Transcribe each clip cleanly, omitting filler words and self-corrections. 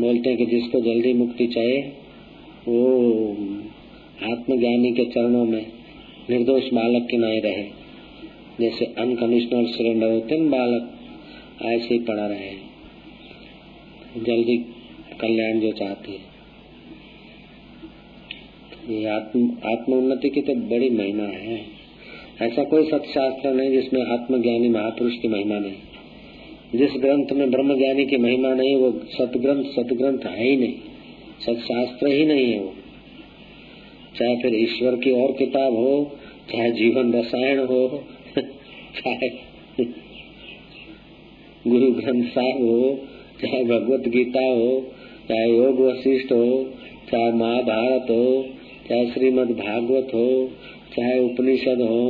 बोलते हैं कि जिसको जल्दी मुक्ति चाहिए वो आत्मज्ञानी के चरणों में निर्दोष बालक की नाई रहे, जैसे अनकंडीशनल सरेंडर होते हैं बालक, ऐसे ही पड़ा रहे, जल्दी कल्याण जो चाहती है। ये आत्म उन्नति की तो बड़ी महिमा है। ऐसा कोई सत्शास्त्र नहीं जिसमें आत्मज्ञानी महापुरुष की महिमा नहीं। जिस ग्रंथ में ब्रह्म ज्ञानी की महिमा नहीं वो सतग्रंथ है ही नहीं, सत्शास्त्र ही नहीं है वो। चाहे फिर ईश्वर की और किताब हो, चाहे जीवन रसायन हो, चाहे गुरु ग्रंथ साहब हो, चाहे भगवत गीता हो, चाहे योग वशिष्ठ हो, चाहे महाभारत हो, चाहे श्रीमद् भागवत हो, चाहे उपनिषद हो,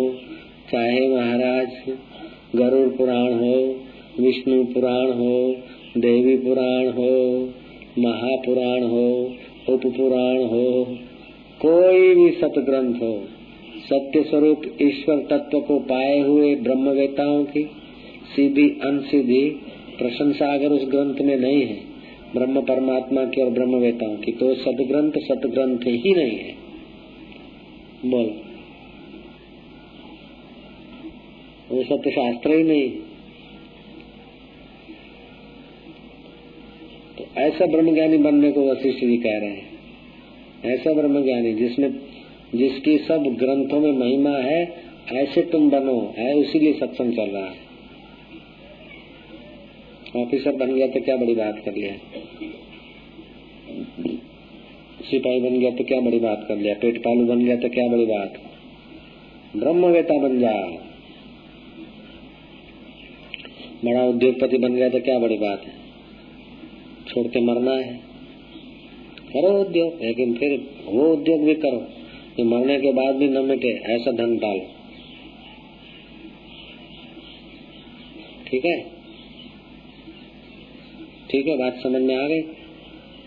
चाहे महाराज गरुड़ पुराण हो, विष्णु पुराण हो, देवी पुराण हो, महापुराण हो, उप पुराण हो, कोई भी सतग्रंथ हो, सत्य स्वरूप ईश्वर तत्व को पाए हुए ब्रह्मवेताओं की सीधी अनसीधी प्रशंसा अगर उस ग्रंथ में नहीं है, ब्रह्म परमात्मा की और ब्रह्मवेताओं की, तो सतग्रंथ ही नहीं है। बोल, वो सत्य शास्त्र ही नहीं। तो ऐसा ब्रह्मज्ञानी बनने को वशिष्ठ जी कह रहे हैं, ऐसा ब्रह्मज्ञानी जिसकी सब ग्रंथों में महिमा है, ऐसे तुम बनो है। इसीलिए सत्संग चल रहा है। ऑफिसर बन गया तो क्या बड़ी बात कर लिया, सिपाही बन गया तो क्या बड़ी बात कर लिया, पेट पालू बन गया तो क्या बड़ी बात, ब्रह्मवेता बन जा। बड़ा उद्योगपति बन गया तो क्या बड़ी बात है, छोड़ के मरना है। करो उद्योग, लेकिन फिर वो उद्योग भी करो कि मरने के बाद भी न मिटे, ऐसा धन डालो। ठीक है, ठीक है, बात समझ में आ गई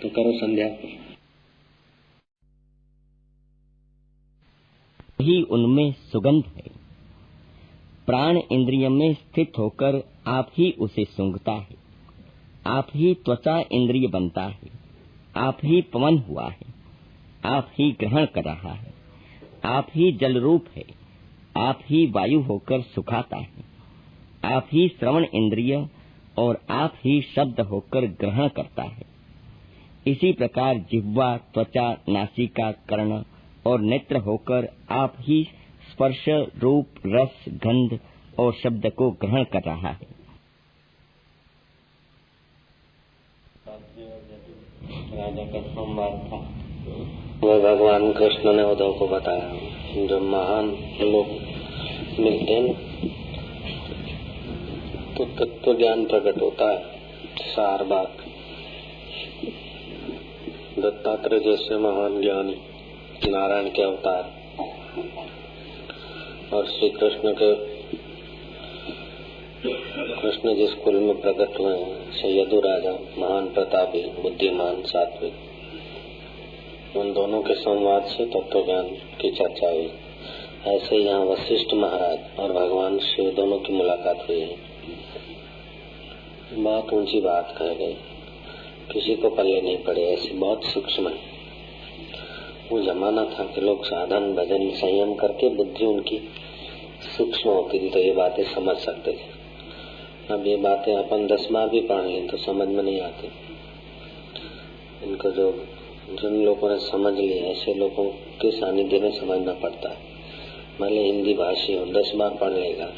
तो करो संध्या। ही उनमें सुगंध है। प्राण इंद्रिय में स्थित होकर आप ही उसे सूंघता है। आप ही त्वचा इंद्रिय बनता है। आप ही पवन हुआ है। आप ही ग्रहण कर रहा है। आप ही जल रूप है। आप ही वायु होकर सुखाता है। आप ही श्रवण इंद्रिय और आप ही शब्द होकर ग्रहण करता है। इसी प्रकार जिह्वा, त्वचा, नासिका, कर्ण और नेत्र होकर आप ही स्पर्श, रूप, रस, गंध और शब्द को ग्रहण कर रहा है। राजा का संवाद था, वो भगवान कृष्ण ने उद्धव को बताया। जो महान लोग मिलते हैं तो तत्व ज्ञान प्रकट होता है। सार बात, दत्तात्रेय जैसे महान ज्ञानी, नारायण के अवतार और श्री कृष्ण जिस कुल में प्रकट हुए हैं, श्री यदु राजा महान प्रतापी, बुद्धिमान, सात्विक, उन दोनों के संवाद से तत्व ज्ञान की चर्चा हुई। ऐसे यहाँ वशिष्ठ महाराज और भगवान शिव दोनों की मुलाकात हुई है। बहुत ऊंची बात कह गई, किसी को पल्ले नहीं पड़े, ऐसी बहुत सूक्ष्म है। वो जमाना था कि लोग साधन, भजन, संयम करके बुद्धि उनकी सूक्ष्म होती थी तो ये बातें समझ सकते थे। अब ये बातें अपन 10 बार भी पढ़ लें तो समझ में नहीं आती। इनको जिन लोगों ने समझ लिया, ऐसे लोगों के सानिध्य में समझना पड़ता है। भले हिंदी भाषी हो, 10 बार पढ़ लेगा,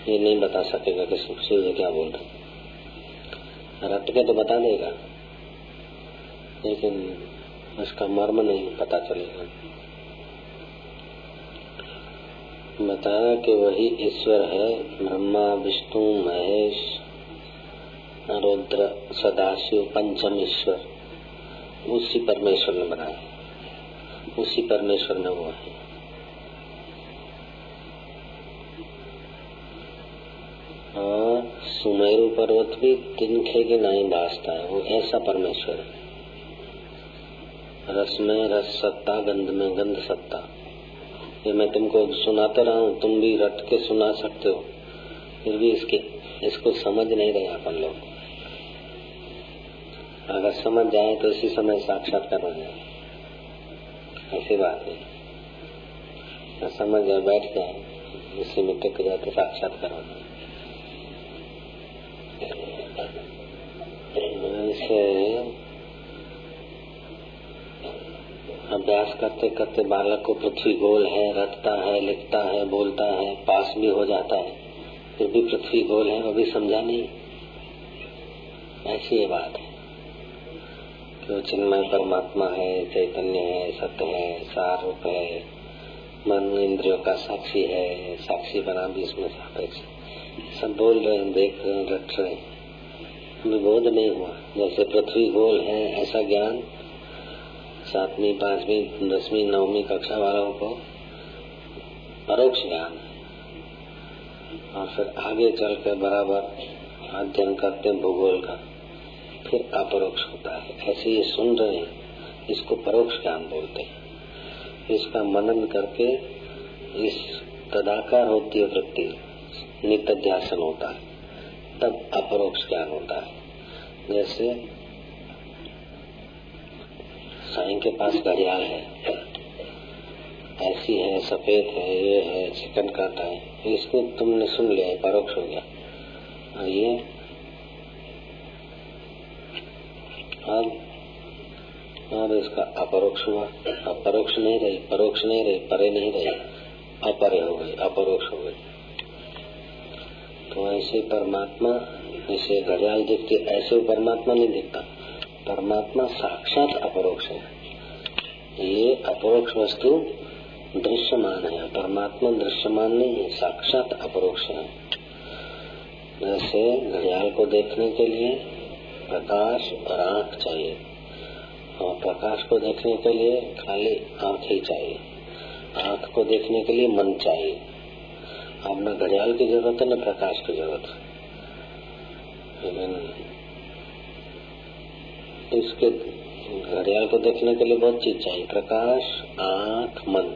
ये नहीं बता सकेगा कि शिव जी क्या बोल रहे। रट के तो बता देगा, लेकिन उसका मर्म नहीं पता चलेगा। बताया कि वही ईश्वर है, ब्रह्मा, विष्णु, महेश, रुद्र, सदाशिव, पंचम ईश्वर। उसी परमेश्वर ने बनाया, उसी परमेश्वर ने हुआ है। और सुमेरु पर्वत भी तिनखे के नहीं भासता है, वो ऐसा परमेश्वर है। रस में रस सत्ता, गंध में गंध सत्ता। ये मैं तुमको सुनाता रहा हूँ, तुम भी रट के सुना सकते हो, फिर भी इसको समझ नहीं रहे अपन लोग। अगर समझ जाए तो इसी समय साक्षात्कार हो जाए, ऐसी बात नहीं। समझ जाए, बैठ जाए, इसी में टिक जाए तो साक्षात्कार हो जाए। ऐसे अभ्यास करते करते बालक को पृथ्वी गोल है, रटता है, लिखता है, बोलता है, पास भी हो जाता है, फिर भी पृथ्वी गोल है, वो भी समझा नहीं। ऐसी ये बात है कि चिन्मय परमात्मा है, चैतन्य है, सत्य है, सारूप है, मन इंद्रियों का साक्षी है, साक्षी बना भी इसमें सापेक्ष, सब बोल रहे हैं, देख रहे हैं, रट रहे हैं, बोध नहीं हुआ। जैसे पृथ्वी गोल है ऐसा ज्ञान 7वीं, 5वीं, 10वीं, 9वीं कक्षा वालों को परोक्ष ज्ञान है, और फिर आगे चल कर बराबर अध्ययन करते हैं भूगोल का, फिर अपरोक्ष होता है। ऐसे ये सुन रहे हैं, इसको परोक्ष ज्ञान बोलते हैं। इसका मनन करके इस तदाकार होती है वृत्ति, नित्य ध्यासन होता है, तब अपरोक्ष ज्ञान होता है। जैसे साईं के पास घड़ियाल है, ऐसी है, सफेद है, ये है, सेकंड काटा है, इसको तुमने सुन लिया, परोक्ष हो गया। और ये अब इसका अपरोक्ष हुआ, अपरोक्ष नहीं रही, परोक्ष नहीं रही, परे नहीं रही, अपरे हो गई, अपरोक्ष हो गई। तो ऐसे परमात्मा, जैसे घड़ियाल दिखती, ऐसे परमात्मा नहीं दिखता। परमात्मा साक्षात अपरोक्ष है। ये अपरोक्ष वस्तु दृश्यमान है, परमात्मा दृश्यमान नहीं है, साक्षात अपरोक्ष है। जैसे घड़ियाल को देखने के लिए प्रकाश और आँख चाहिए, और प्रकाश को देखने के लिए खाली आँख ही चाहिए, आँख को देखने के लिए मन चाहिए। अब न घड़ियाल की जरूरत है, न प्रकाश की जरूरत है, लेकिन इसके घड़ियाल को देखने के लिए बहुत चीज चाहिए, प्रकाश, आँख, मन।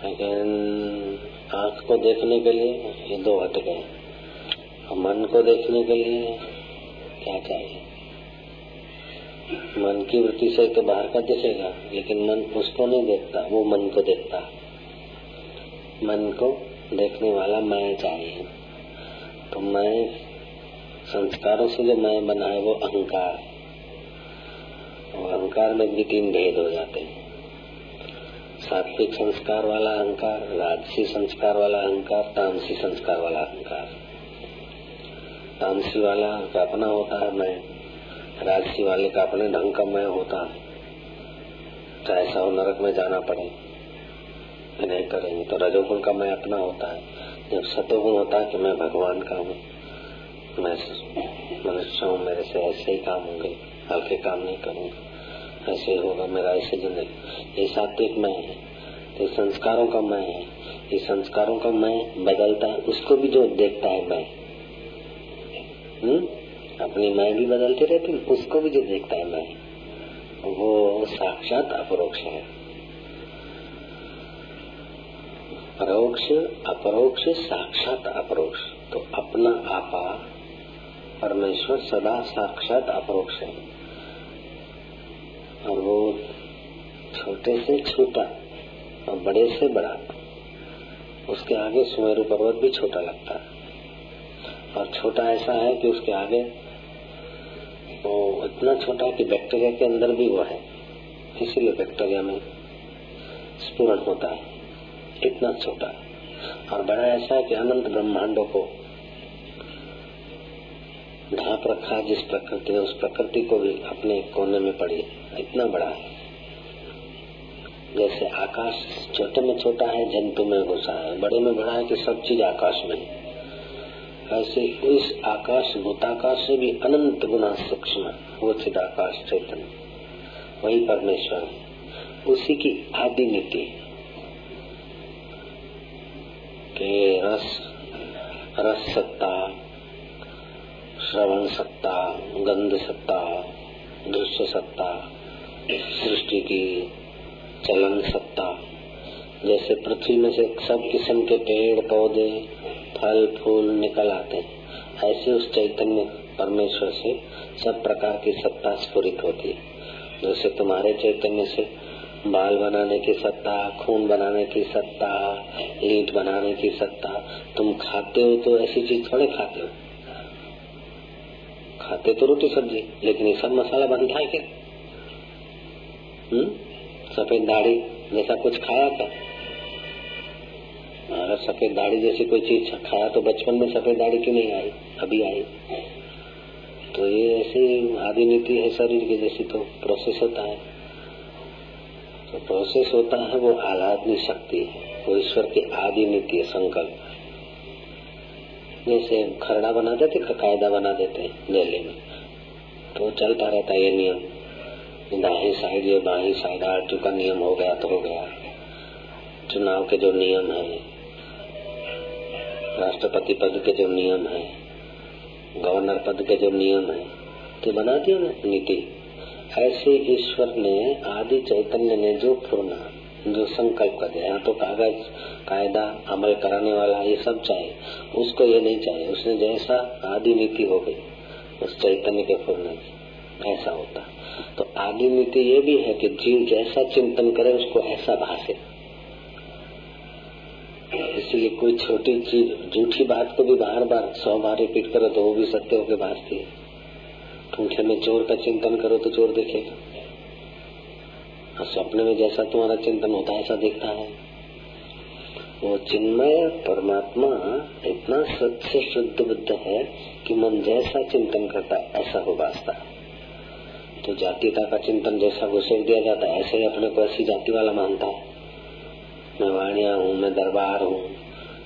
लेकिन आँख को देखने के लिए ये दो हट गए, और मन को देखने के लिए क्या चाहिए? मन की वृत्ति से तो बाहर का दिखेगा, लेकिन मन उसको नहीं देखता, वो मन को देखता। मन को देखने वाला मैं चाहिए। तो मैं संस्कारों से जो मैं बना है वो अहंकार, और अहंकार में भी 3 भेद हो जाते हैं। सात्विक संस्कार वाला अहंकार, राजसी संस्कार वाला अहंकार, तामसी संस्कार वाला अहंकार। तामसी वाला का अपना होता है मैं, राजसी वाले का अपने ढंग का मैं होता है, चाहे सौ नरक में जाना पड़े नहीं करेंगे। तो रजोगुण का मैं अपना होता है। जब सतोगुण होता है कि मैं भगवान का हूँ, मैं मनुष्य हूँ, मेरे से ऐसे ही काम होंगे, हल्के काम नहीं करूँगा, ऐसे ही होगा, मेरा ऐसे जिंदगी। ये सात्विक मैं है, ये संस्कारों का मैं है। ये संस्कारों का मैं बदलता है, उसको भी जो देखता है मैं, अपनी मैं भी बदलती रहती, उसको भी जो देखता है मैं, वो साक्षात अपरोक्ष है। परोक्ष, अपरोक्ष, साक्षात अपरोक्ष। तो अपना आपा परमेश्वर सदा साक्षात अपरोक्ष है, और वो छोटे से छोटा और बड़े से बड़ा, उसके आगे सुमेरु पर्वत भी छोटा लगता है। और छोटा ऐसा है कि उसके आगे वो इतना छोटा कि बैक्टीरिया के अंदर भी वो है, इसीलिए बैक्टीरिया में स्फुरण होता है, इतना छोटा। और बड़ा ऐसा है कि अनंत ब्रह्मांडों को ढांप रखा है जिस प्रकृति ने, उस प्रकृति को भी अपने कोने में पड़ी, इतना बड़ा है। जैसे आकाश छोटे में छोटा है, जंतु में घुसा है, बड़े में बड़ा है कि सब चीज आकाश में। ऐसे इस आकाश भूताकाश से भी अनंत गुना सूक्ष्म वो चिदाकाश चैतन्य, वही परमेश्वर है। उसी की आदि नीति के रस सत्ता, श्रवण सत्ता, गंध सत्ता, दृश्य सत्ता, सृष्टि की चलन सत्ता। जैसे पृथ्वी में से सब किस्म के पेड़ पौधे फल फूल निकल आते हैं, ऐसे उस चैतन्य परमेश्वर से सब प्रकार की सत्ता स्फुरित होती है। जैसे तुम्हारे चैतन्य से बाल बनाने की सत्ता, खून बनाने की सत्ता, ईंट बनाने की सत्ता। तुम खाते हो तो ऐसी चीज थोड़े खाते हो, खाते तो रोटी सब्जी, लेकिन ये सब मसाला बनता है क्या? सफेद दाढ़ी जैसा कुछ खाया क्या? अगर सफेद दाढ़ी जैसी कोई चीज खाया तो बचपन में सफेद दाढ़ी क्यों नहीं आई, अभी आई? तो ये ऐसी आदि नीति है शरीर की, जैसी तो प्रोसेस होता है। तो प्रोसेस होता है वो आह्लादनी शक्ति है, वो ईश्वर की आदि नीति है, संकल्प। जैसे खरड़ा बना देते, कायदा बना देते हैं दिल्ली में, तो चलता रहता है ये नियम, दाहिनी साइड ये बाई साइड आरटीओ का नियम हो गया तो हो गया। चुनाव के जो नियम है, राष्ट्रपति पद के जो नियम है, गवर्नर पद के जो नियम है, तो बना दिया ना नीति। ऐसे ईश्वर ने, आदि चैतन्य ने जो फुरना, जो संकल्प कर दिया, तो कागज कायदा अमल कराने वाला ये सब चाहिए, उसको ये नहीं चाहिए। उसने जैसा आदि नीति हो गई उस चैतन्य के फुरने की, ऐसा होता। तो आदि नीति ये भी है कि जीव जैसा चिंतन करे उसको ऐसा भाषे। इसलिए कोई छोटी चीज, झूठी बात को भी बार बार 100 बार रिपीट करो तो वो भी सत्य होकर भासती है। ठूठे में चोर का चिंतन करो तो चोर दिखेगा, और सपने में जैसा तुम्हारा चिंतन होता है ऐसा दिखता है। वो चिन्मय परमात्मा इतना सच्चे शुद्ध बुद्ध है कि मन जैसा चिंतन करता है ऐसा हो भासता है। तो जातीयता का चिंतन जैसा घुसेड़ दिया जाता है, ऐसे ही अपने को ऐसी जाति वाला मानता है। मैं वाणिया हूँ, मैं दरबार हूँ,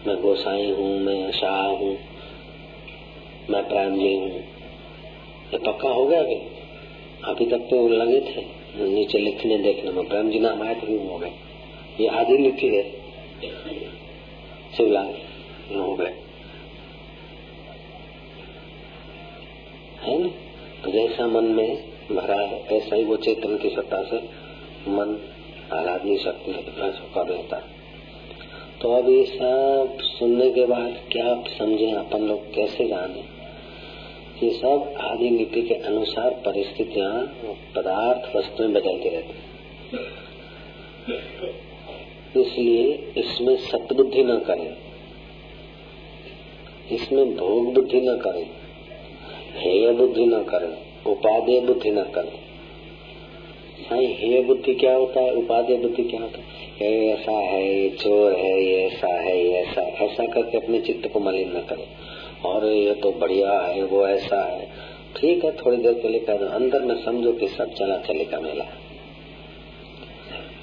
मैं गोसाई हूँ, मैं शाह हूँ, मैं प्रेम जी हूँ। ये पक्का हो गया कि अभी तक तो लगे थे नीचे लिखने देखने में, प्रेम जी नाम आए तो क्यों हो गए? ये आदि नीति है, शिवलाल हो गए है ना। तो जैसा मन में भरा है ऐसा ही वो चेतन की सत्ता से मन आराधनी शक्ति का रहता है। तो अब ये सब सुनने के बाद क्या समझे अपन लोग, कैसे जाने? ये सब आदि नीति के अनुसार परिस्थितियां, पदार्थ, वस्तुएं बदलती रहती है। इसलिए इसमें सतबुद्धि न करें, इसमें भोग बुद्धि न करें, हेय बुद्धि न करें, उपादेय बुद्धि न करें। हेय बुद्धि क्या होता है, उपादेय बुद्धि क्या होता है? ये ऐसा है, ये चोर है, ये ऐसा है, ये ऐसा, ऐसा करके अपने चित्त को मलिन न करें। और ये तो बढ़िया है, वो ऐसा है, ठीक है, थोड़ी देर के लिए कह दो, अंदर में समझो कि सब चला चलेगा मेला।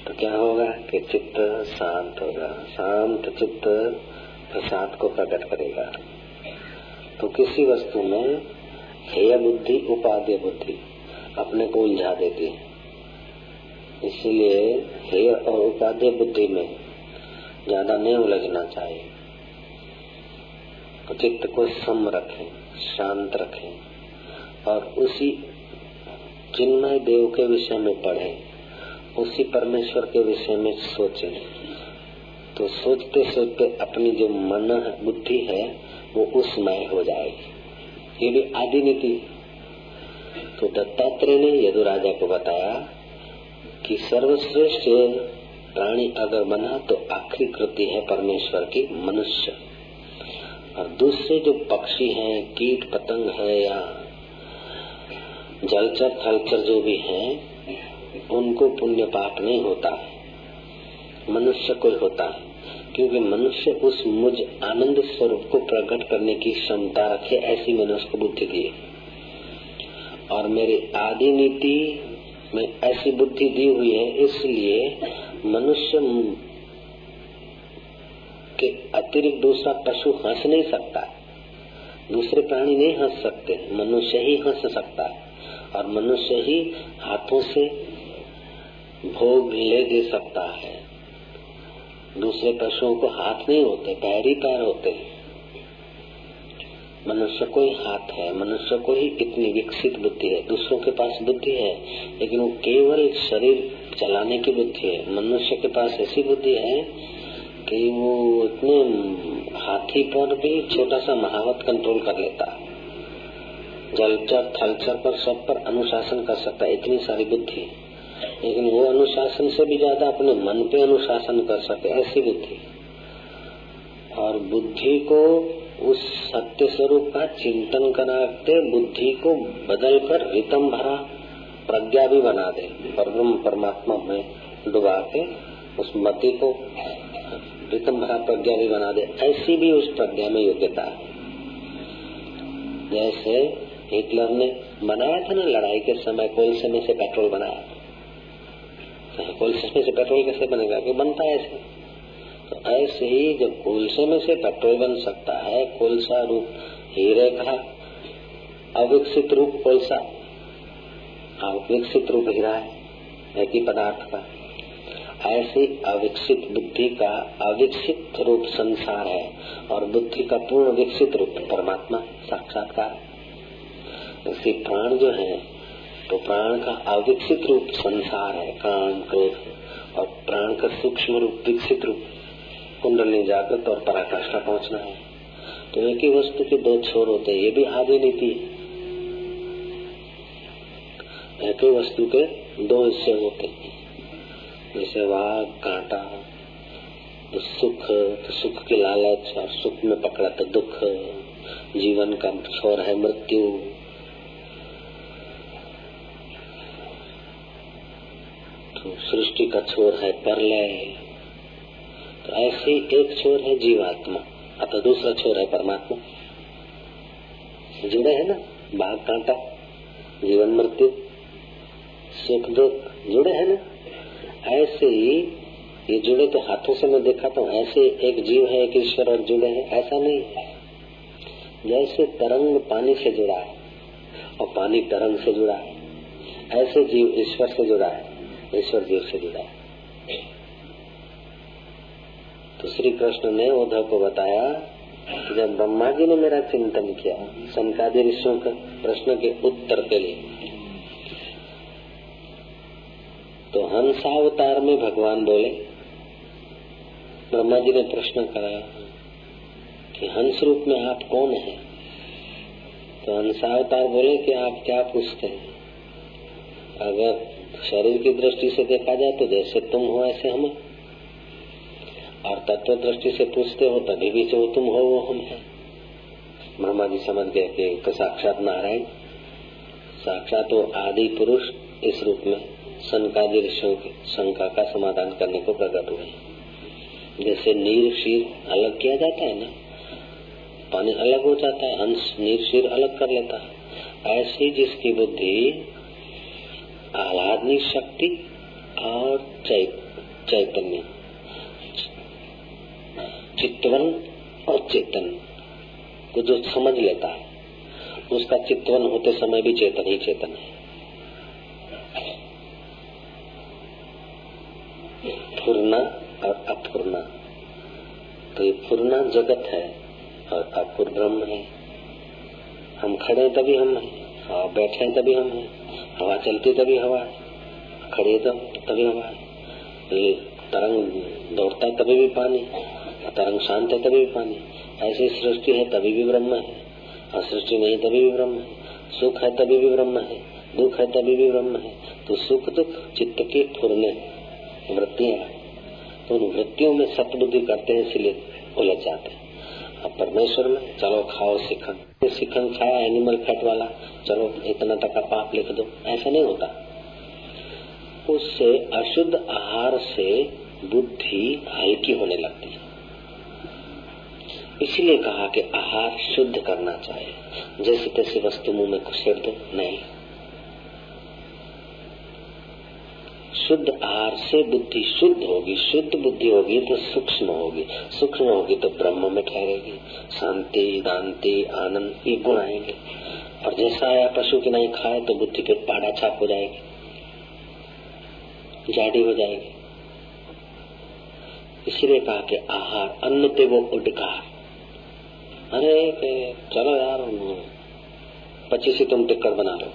तो क्या होगा कि चित्त शांत होगा, शांत चित्त प्रसाद को प्रकट करेगा। तो किसी वस्तु में हेय बुद्धि, उपादेय बुद्धि अपने को उलझा देती है। इसलिए हेय और उपादेय बुद्धि में ज्यादा नहीं उलझना चाहिए। तो चित्त को सम रखें, शांत रखें और उसी चिन्मय देव के विषय में पढ़ें, उसी परमेश्वर के विषय में सोचें। तो सोचते सोचते अपनी जो मन बुद्धि है वो उसमय हो जाएगी। ये भी आदि नीति। तो दत्तात्रेय ने यदुराजा को बताया कि सर्वश्रेष्ठ प्राणी अगर बना तो आखिरी कृति है परमेश्वर की मनुष्य, और दूसरे जो पक्षी हैं, कीट पतंग है या जलचर थलचर जो भी हैं, उनको पुण्य पाप नहीं होता है, मनुष्य को होता है। क्योंकि मनुष्य उस मुझ आनंद स्वरूप को प्रकट करने की क्षमता रखे, ऐसी मैंने उसको बुद्धि दी। और मेरी आदि नीति में ऐसी बुद्धि दी हुई है, इसलिए मनुष्य के अतिरिक्त दूसरा पशु हंस नहीं सकता, दूसरे प्राणी नहीं हंस सकते, मनुष्य ही हंस सकता है। और मनुष्य ही हाथों से भोग ले दे सकता है। दूसरे पशुओं को हाथ नहीं होते, पैर ही पैर होते हैं। मनुष्य को ही हाथ है, मनुष्य को ही इतनी विकसित बुद्धि है। दूसरों के पास बुद्धि है लेकिन वो केवल शरीर चलाने की बुद्धि है। मनुष्य के पास ऐसी बुद्धि है कि वो इतने हाथी पर भी छोटा सा महावत कंट्रोल कर लेता है। जलचर थलचर पर सब पर अनुशासन कर सकता है, इतनी सारी बुद्धि, लेकिन वो अनुशासन से भी ज्यादा अपने मन पे अनुशासन कर सके ऐसी बुद्धि। और बुद्धि को उस सत्य स्वरूप का चिंतन कराते बुद्धि को बदलकर रितम भरा प्रज्ञा भी बना दे, परब्रह्म परमात्मा में डुबा के उस मति को रितम भरा प्रज्ञा भी बना दे, ऐसी भी उस प्रज्ञा में योग्यता है। जैसे हिटलर ने बनाया था ना लड़ाई के समय, कोयले में से पेट्रोल बनाया। कोयले में से पेट्रोल कैसे बनेगा, कि बनता है ऐसे। तो ऐसे ही जब कोयले में से पेट्रोल बन सकता है, कोलसा रूप हीरे का अविकसित रूप कोलसा, अविकसित रूप हीरा है एक ही पदार्थ का, ऐसी अविकसित बुद्धि का अविकसित रूप संसार है और बुद्धि का पूर्ण विकसित रूप परमात्मा साक्षात्कार है। इसी प्राण जो है तो प्राण का अविकसित रूप संसार है, काम क्रोध, और प्राण का सूक्ष्म रूप विकसित रूप कुंडली जागृत और पराकाष्ठा पहुंचना है। तो एक ही वस्तु के दो छोर होते हैं, ये भी आदि नीति है। एक ही वस्तु के दो हिस्से होते हैं, जैसे वाघ कांटा, तो सुख की लालच और सुख में पकड़ा तो दुख, जीवन का छोर है मृत्यु, तो सृष्टि का छोर है प्रलय। तो ऐसे एक छोर है जीवात्मा, अतः दूसरा छोर है परमात्मा। जुड़े है ना, बाघ कांटा, जीवन मृत्यु, सुख दुख जुड़े है ना। ऐसे ही ये जुड़े तो हाथों से मैं दिखाता हूँ, ऐसे एक जीव है एक ईश्वर और जुड़े हैं, ऐसा नहीं है। जैसे तरंग पानी से जुड़ा है और पानी तरंग से जुड़ा है, ऐसे जीव ईश्वर से जुड़ा है, ईश्वर जीव से जुड़ा है। तो श्री कृष्ण ने उद्धव को बताया कि जब ब्रह्मा जी ने मेरा चिंतन किया सनकादि ऋषियों के प्रश्न के उत्तर के लिए, तो हंसावतार में भगवान बोले, ब्रह्मा जी ने प्रश्न करा कि हंस रूप में आप कौन हैं? तो हंसावतार बोले कि आप क्या पूछते हैं? अगर शरीर की दृष्टि से देखा जाए तो जैसे तुम हो ऐसे हम, और तत्व दृष्टि से पूछते हो तभी भी जो तुम हो वो हम है। ब्रह्मा जी समझ गए कि तो साक्षात नारायण, साक्षात वो आदि पुरुष इस रूप में सनकादि ऋषियों की शंका का समाधान करने को प्रकट हुए। जैसे नीर शीर अलग किया जाता है ना, पानी अलग हो जाता है, हंस नीर शीर अलग कर लेता है, ऐसी जिसकी बुद्धि आह्लादनी शक्ति और चैतन्य, चित्तवन और चेतन को जो समझ लेता है, उसका चित्तवन होते समय भी चेतन ही चेतन है। फुरना और अफुरना, तो ये फुरना जगत है और अफुर ब्रह्म है। हम खड़े तभी हम हैं, और बैठे तभी हम हैं, हवा चलती तभी हवा है, खड़े तभी हवा है, ये तरंग दौड़ता है तभी भी पानी, तरंग शांत है तभी भी पानी। ऐसी सृष्टि है तभी भी ब्रह्म है, और सृष्टि नहीं तभी भी ब्रह्म है। सुख है तभी भी ब्रह्म है, दुख है तभी भी ब्रह्म है। तो सुख दुख चित्त के फुरने वृत्तियां, तो उन वृत्तियों में सतबुद्धि करते हैं, इसलिए उलझ जाते हैं। अब परमेश्वर में चलो खाओ शिखंड, शिखंड खाया एनिमल फैट वाला, चलो इतना तक का पाप लिख दो, ऐसा नहीं होता। उससे अशुद्ध आहार से बुद्धि हल्की होने लगती है। इसलिए कहा कि आहार शुद्ध करना चाहिए, जैसे तैसे वस्तु मुंह में घुसेड़ दो नहीं। शुद्ध आहार से बुद्धि शुद्ध होगी, शुद्ध बुद्धि होगी तो सूक्ष्म होगी, सूक्ष्म होगी तो ब्रह्म में ठहरेगी, शांति शांति आनंद ये गुण आएंगे। और जैसा आया पशु की नहीं खाए तो बुद्धि पे पाड़ा छाप हो जाएगी, जाडी हो जाएगी। इसलिए कहा कि आहार अन्न ते वो उडकार। अरे चलो यार 25 से तुम टिक्कर बना लो,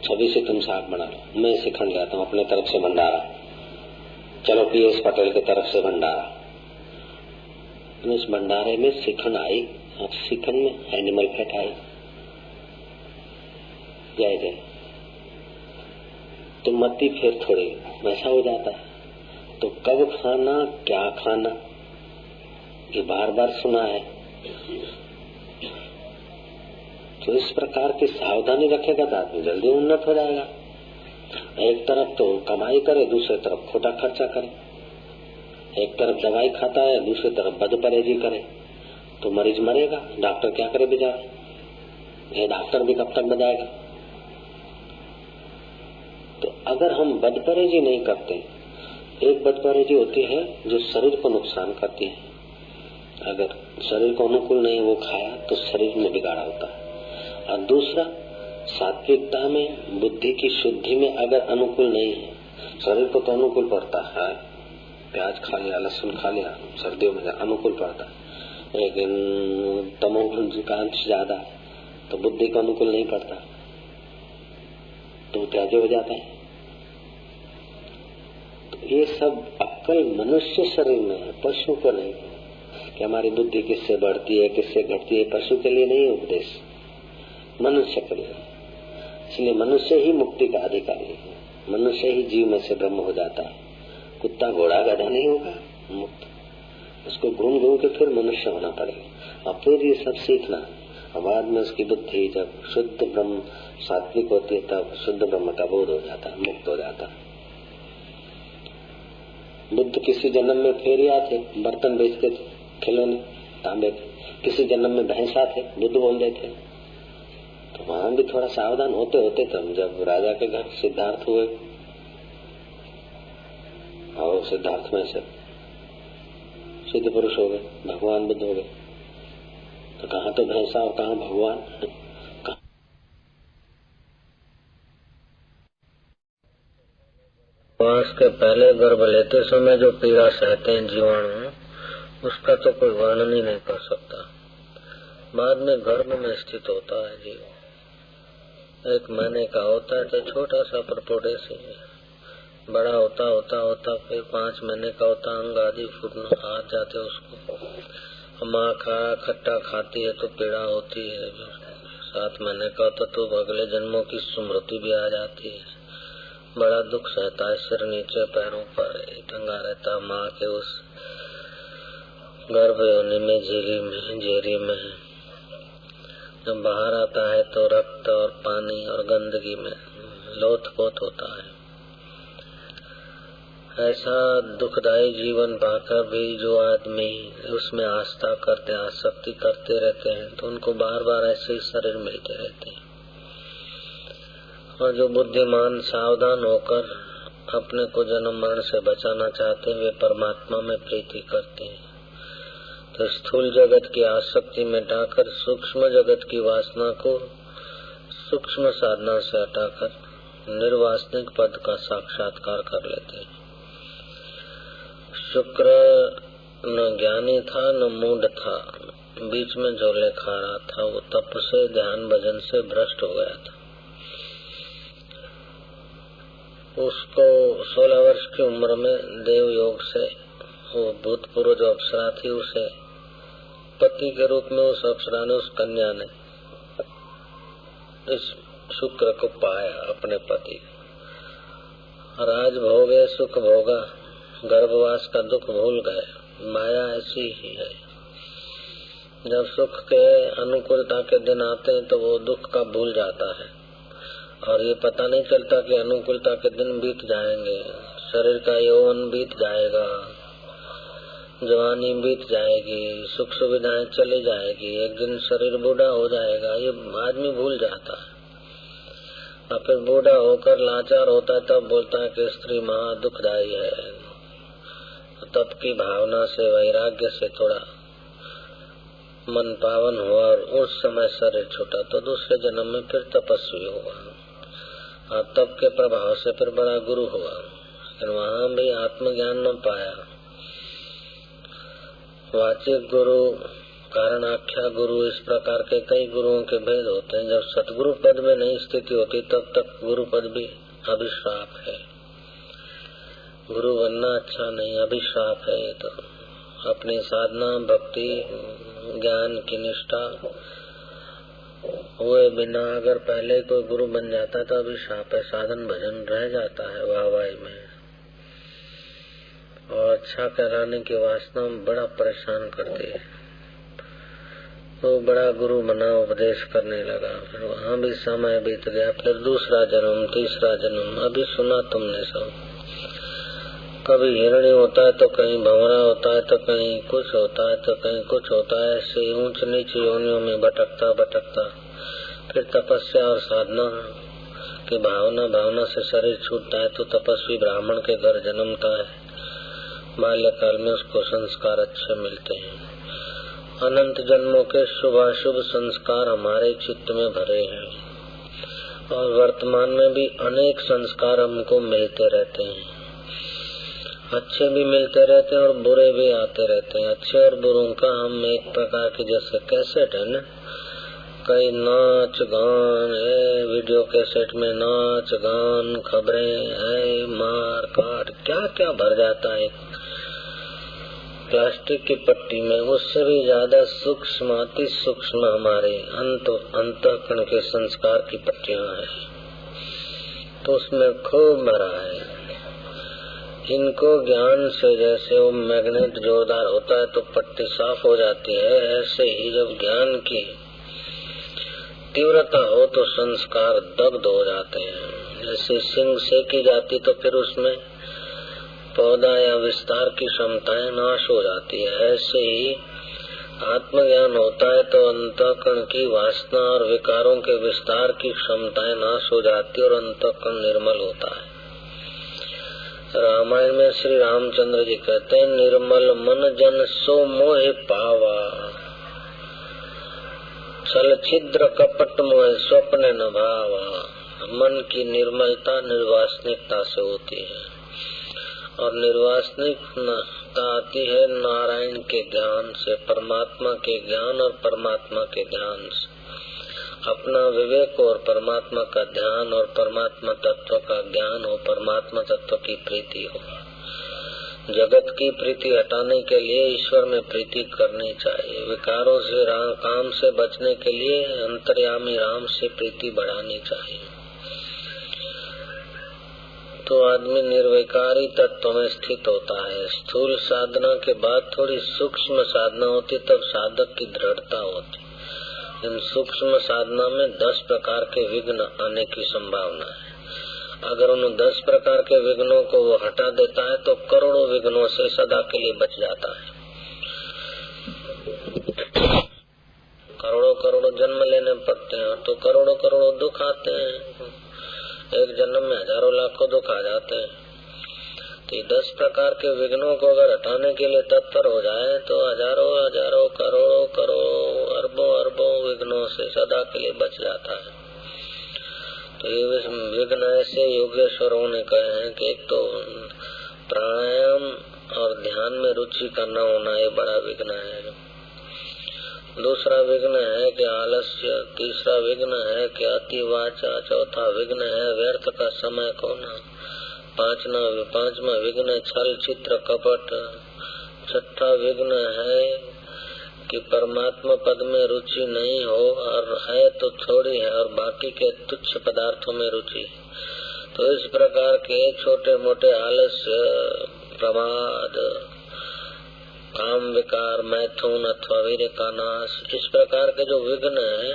26 से तुम साग बना लो, मैं शिखंड लाता हूँ अपने तरफ से भंडारा, चलो पीएस पटेल की तरफ से भंडारा। इस भंडारे में शिखंड आई और शिखंड में एनिमल फैट आई, जय जय, तो मत्ती फिर थोड़ी वैसा हो जाता है। तो कब खाना, क्या खाना, ये बार बार सुना है। तो इस प्रकार की सावधानी रखेगा तो आदमी जल्दी उन्नत हो जाएगा। एक तरफ तो कमाई करे, दूसरे तरफ खोटा खर्चा करे। एक तरफ दवाई खाता है, दूसरी तरफ बदपरहेजी करे, तो मरीज मरेगा। डॉक्टर क्या करे बेचारा, ये डॉक्टर भी कब तक बजाएगा। तो अगर हम बदपरहेजी नहीं करते, एक बदपरहेजी होती है जो शरीर को नुकसान करती है। अगर शरीर को अनुकूल नहीं वो खाया तो शरीर में बिगाड़ा होता है। और दूसरा, सात्विकता में, बुद्धि की शुद्धि में अगर अनुकूल नहीं है, शरीर को तो अनुकूल पड़ता है, प्याज खा लिया, लहसुन खा लिया, सर्दियों में अनुकूल पड़ता है, लेकिन तमोगुण का अंश ज्यादा है तो बुद्धि को अनुकूल नहीं पड़ता, तो त्याज्य हो जाता है। तो ये सब अक्ल मनुष्य शरीर में है, पशु को नहीं। कि हमारी बुद्धि किससे बढ़ती है, किससे घटती है, पशु के लिए नहीं उपदेश, मनुष्य के लिए। इसलिए मनुष्य ही मुक्ति का अधिकारी है, मनुष्य ही जीव में से ब्रह्म हो जाता है। कुत्ता घोड़ा गधा नहीं होगा मुक्त, उसको घूम घूम के फिर मनुष्य होना पड़ेगा और फिर ये सब सीखना। और बाद में उसकी बुद्धि जब शुद्ध ब्रह्म सात्विक होती है तब शुद्ध ब्रह्म का बोध हो जाता है, मुक्त हो जाता है। बुद्ध किसी जन्म में फेरिया थे, बर्तन बेचते थे, खिलौने तांबे के। किसी जन्म में भैंसा थे, बुद्ध बोल रहे थे। तो वहां भी थोड़ा सावधान होते होते तब जब राजा के घर सिद्धार्थ हुए और सिद्धार्थ में से सिद्ध पुरुष हो गए, भगवान बुद्ध हो गए, तो कहाँ तो भैंसा और कहाँ भगवान। श्वास के पहले गर्भ लेते समय जो पीड़ा सहते हैं जीवाणु, उसका तो कोई वर्णन ही नहीं कर सकता। बाद में गर्भ में स्थित होता है जीव, 1 महीने का होता है तो छोटा सा परपोटे से, बड़ा होता होता होता फिर 5 महीने का होता, अंग आदि फूटना आ जाते उसको। माँ खट्टा खाती है तो पीड़ा होती है। 7 महीने का होता तो अगले जन्मों की स्मृति भी आ जाती है। बड़ा दुख सहता है, सिर नीचे पैरों पर टंगा रहता माँ के उस गर्भ योनि में, झेरी में। जब बाहर आता है तो रक्त और पानी और गंदगी में लोथपोथ होता है। ऐसा दुखदायी जीवन पाकर भी जो आदमी उसमें आस्था करते, आसक्ति करते रहते हैं, तो उनको बार बार ऐसे ही शरीर मिलते रहते हैं। और जो बुद्धिमान सावधान होकर अपने को जन्म मरण से बचाना चाहते हैं, वे परमात्मा में प्रीति करते हैं। तो स्थूल जगत की आसक्ति मिटाकर सूक्ष्म जगत की वासना को सूक्ष्म साधना से हटाकर निर्वासनिक पद का साक्षात्कार कर लेते हैं। शुक्र न ज्ञानी था न मूढ़ था, बीच में झोले खा रहा था। वो तप से, ध्यान भजन से भ्रष्ट हो गया था। उसको 16 वर्ष की उम्र में देव योग से वो भूतपूर्व जो अप्सरा थी, उसे पति के रूप में उस अप्सरा ने, उस कन्या ने इस शुक्र को पाया अपने पति। राज भोगे सुख भोगा, गर्भवास का दुख भूल गए। माया ऐसी ही है, जब सुख के अनुकूलता के दिन आते हैं तो वो दुख का भूल जाता है और ये पता नहीं चलता कि अनुकूलता के दिन बीत जाएंगे। शरीर का यौवन बीत जाएगा, जवानी बीत जाएगी, सुख सुविधाएं चली जाएगी, एक दिन शरीर बूढ़ा हो जाएगा, ये आदमी भूल जाता है। और फिर बूढ़ा होकर लाचार होता है तब बोलता है कि स्त्री महा दुखदायी है। तप की भावना से, वैराग्य से थोड़ा मन पावन हुआ और उस समय शरीर छूटा तो दूसरे जन्म में फिर तपस्वी हुआ और तप के प्रभाव से फिर बड़ा गुरु हुआ। लेकिन वहाँ भी आत्मज्ञान न पाया। वाचिक गुरु, कारणाख्या गुरु, इस प्रकार के कई गुरुओं के भेद होते हैं। जब सतगुरु पद में नहीं स्थिति होती तब तक गुरु पद भी अभिश्राप है। गुरु बनना अच्छा नहीं, अभिश्राप है। तो अपनी साधना, भक्ति, ज्ञान की निष्ठा, हुए बिना अगर पहले कोई गुरु बन जाता तो अभी शाप साधन भजन रह जाता है वाहवाही में, और अच्छा कहलाने की वासना बड़ा परेशान करती है। तो बड़ा गुरु बना, उपदेश करने लगा, फिर वहाँ भी समय बीत गया, फिर दूसरा जन्म, तीसरा जन्म, अभी सुना तुमने सब। कभी हिरणी होता है तो कहीं भंवरा होता है तो कहीं कुछ होता है तो कहीं कुछ होता है, ऐसे ऊंच नीच योनियों में भटकता भटकता फिर तपस्या और साधना की भावना से शरीर छूटता है तो तपस्वी ब्राह्मण के घर जन्मता है। बाल्यकाल में उसको संस्कार अच्छे मिलते हैं। अनंत जन्मों के शुभाशुभ संस्कार हमारे चित्त में भरे हैं, और वर्तमान में भी अनेक संस्कार हमको मिलते रहते हैं। अच्छे भी मिलते रहते हैं और बुरे भी आते रहते हैं। अच्छे और बुरों का हम एक प्रकार की जैसे कैसेट है न, कई नाच गान है, वीडियो कैसेट में नाच गान खबरें है, मार काट क्या क्या भर जाता है प्लास्टिक की पट्टी में। उससे भी ज्यादा सूक्ष्म अति सूक्ष्म हमारे अंतःकरण के संस्कार की पट्टियां है, तो उसमें खूब भरा है। इनको ज्ञान से जैसे वो मैग्नेट जोरदार होता है तो पट्टी साफ हो जाती है, ऐसे ही जब ज्ञान की तीव्रता हो तो संस्कार दग्ध हो जाते हैं। जैसे सिंग सेकी जाती तो फिर उसमें पौधा या विस्तार की क्षमताएं नाश हो जाती है, ऐसे ही आत्मज्ञान होता है तो अंतःकरण की वासना और विकारों के विस्तार की क्षमताएं नाश हो जाती है और अंतःकरण निर्मल होता है। रामायण में श्री रामचंद्र जी कहते हैं, निर्मल मन जन सो मोह पावा, छल छिद्र कपट मोह स्वप्न न भावा। मन की निर्मलता निर्वासनिकता से होती है, और निर्वासनिकता आती है नारायण के ज्ञान से, परमात्मा के ज्ञान और परमात्मा के ध्यान से। अपना विवेक और परमात्मा का ध्यान और परमात्मा तत्व का ज्ञान हो, परमात्मा तत्व की प्रीति हो। जगत की प्रीति हटाने के लिए ईश्वर में प्रीति करनी चाहिए। विकारों से काम से बचने के लिए अंतर्यामी राम से प्रीति बढ़ानी चाहिए। तो आदमी निर्विकारी तत्व में स्थित होता है। स्थूल साधना के बाद थोड़ी सूक्ष्म साधना होती, तब साधक की दृढ़ता होती। इन सूक्ष्म साधना में 10 प्रकार के विघ्न आने की संभावना है। अगर उन 10 प्रकार के विघ्नों को वो हटा देता है तो करोड़ों विघ्नों से सदा के लिए बच जाता है। करोड़ों करोड़ों जन्म लेने पड़ते हैं तो करोड़ों करोड़ों दुख आते हैं। एक जन्म में हजारों लाखों दुख आ जाते हैं। तो 10 प्रकार के विघ्नों को अगर हटाने के लिए तत्पर हो जाए तो हजारों हजारों करोड़ों करोड़ों अरबों अरबों विघ्नों से सदा के लिए बच जाता है। तो ये विघ्न ऐसे योगेश्वरों ने कहे हैं कि एक तो प्राणायाम और ध्यान में रुचि करना होना, ये बड़ा विघ्न है। दूसरा विघ्न है कि आलस्य, तीसरा विघ्न है कि अति वाचा, चौथा विघ्न है व्यर्थ का समय खोना, पांचवा विघ्न छल छिद्र कपट, छठा विघ्न है कि परमात्मा पद में रुचि नहीं हो और है तो थोड़ी है और बाकी के तुच्छ पदार्थों में रुचि। तो इस प्रकार के छोटे मोटे आलस्य, प्रमाद, काम विकार, मैथुन अथवा वीर्य का नाश, इस प्रकार के जो विघ्न है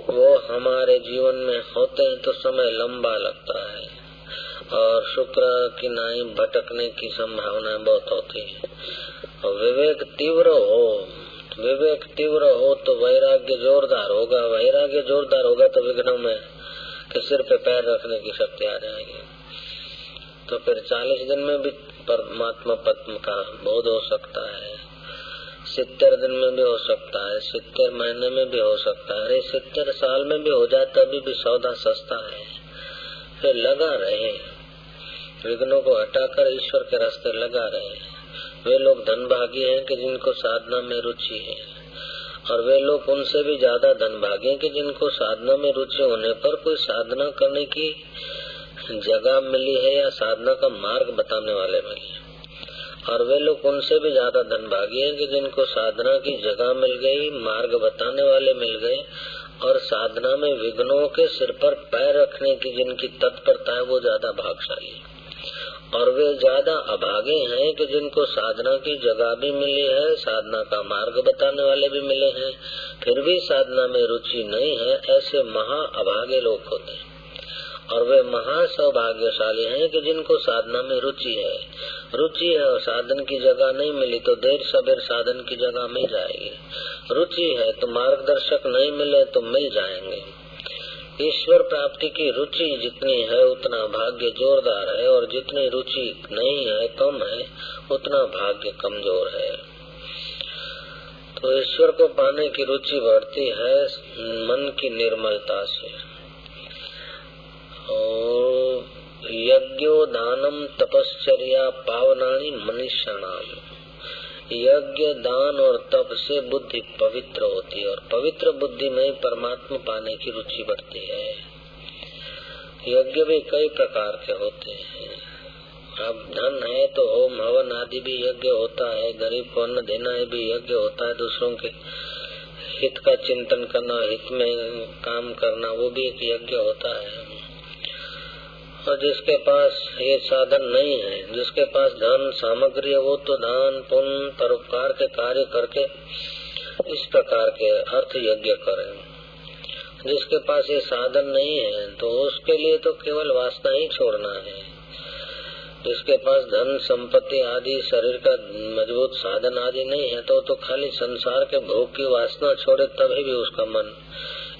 वो हमारे जीवन में होते हैं तो समय लंबा लगता है और शुक्र की नाई भटकने की संभावना बहुत होती है। और विवेक तीव्र हो तो वैराग्य जोरदार होगा। वैराग्य जोरदार होगा तो विघ्नों में के सिर पे पैर रखने की शक्ति आ जाएगी। तो फिर 40 दिन में भी परमात्मा पद का बोध हो सकता है, 70 दिन में भी हो सकता है, 70 महीने में भी हो सकता है, 70 साल में भी हो जाए तभी भी सौदा सस्ता है। फिर लगा रहे, विघ्नों को हटाकर ईश्वर के रास्ते लगा रहे। वे लोग धनभागी हैं कि जिनको साधना में रुचि है, और वे लोग उनसे भी ज्यादा धनभागी हैं कि जिनको साधना में रुचि होने पर कोई साधना करने की जगह मिली है या साधना का मार्ग बताने वाले मिले। और वे लोग उनसे भी ज्यादा धनभागी हैं कि जिनको साधना की जगह मिल गई, मार्ग बताने वाले मिल गए और साधना में विघ्नों के सिर पर पैर रखने की जिनकी तत्परता है वो ज्यादा भाग्यशाली है। और वे ज्यादा अभागे हैं कि जिनको साधना की जगह भी मिली है, साधना का मार्ग बताने वाले भी मिले हैं, फिर भी साधना में रुचि नहीं है। ऐसे महा अभागे लोग होते हैं। और वे महा सौभाग्यशाली हैं कि जिनको साधना में रुचि है और साधन की जगह नहीं मिली तो देर सबेर साधन की जगह मिल जाएगी। रुचि है तो मार्गदर्शक नहीं मिले तो मिल जाएंगे। ईश्वर प्राप्ति की रुचि जितनी है उतना भाग्य जोरदार है, और जितनी रुचि नहीं है, कम है, उतना भाग्य कमजोर है। तो ईश्वर को पाने की रुचि बढ़ती है मन की निर्मलता से। और यज्ञो दानम तपश्चर्या पावनानि मनुष्याणाम। यज्ञ दान और तप से बुद्धि पवित्र होती है, और पवित्र बुद्धि में परमात्मा पाने की रुचि बढ़ती है। यज्ञ भी कई प्रकार के होते हैं। अब धन है तो होम हवन आदि भी यज्ञ होता है, गरीब को अन्न देना भी यज्ञ होता है, दूसरों के हित का चिंतन करना, हित में काम करना, वो भी एक यज्ञ होता है। और जिसके पास ये साधन नहीं है, जिसके पास धन सामग्री है, वो तो दान पुण्य परोपकार के कार्य करके इस प्रकार के अर्थ यज्ञ करे। जिसके पास ये साधन नहीं है तो उसके लिए तो केवल वासना ही छोड़ना है। जिसके पास धन संपत्ति आदि शरीर का मजबूत साधन आदि नहीं है तो खाली संसार के भोग की वासना छोड़े, तभी भी उसका मन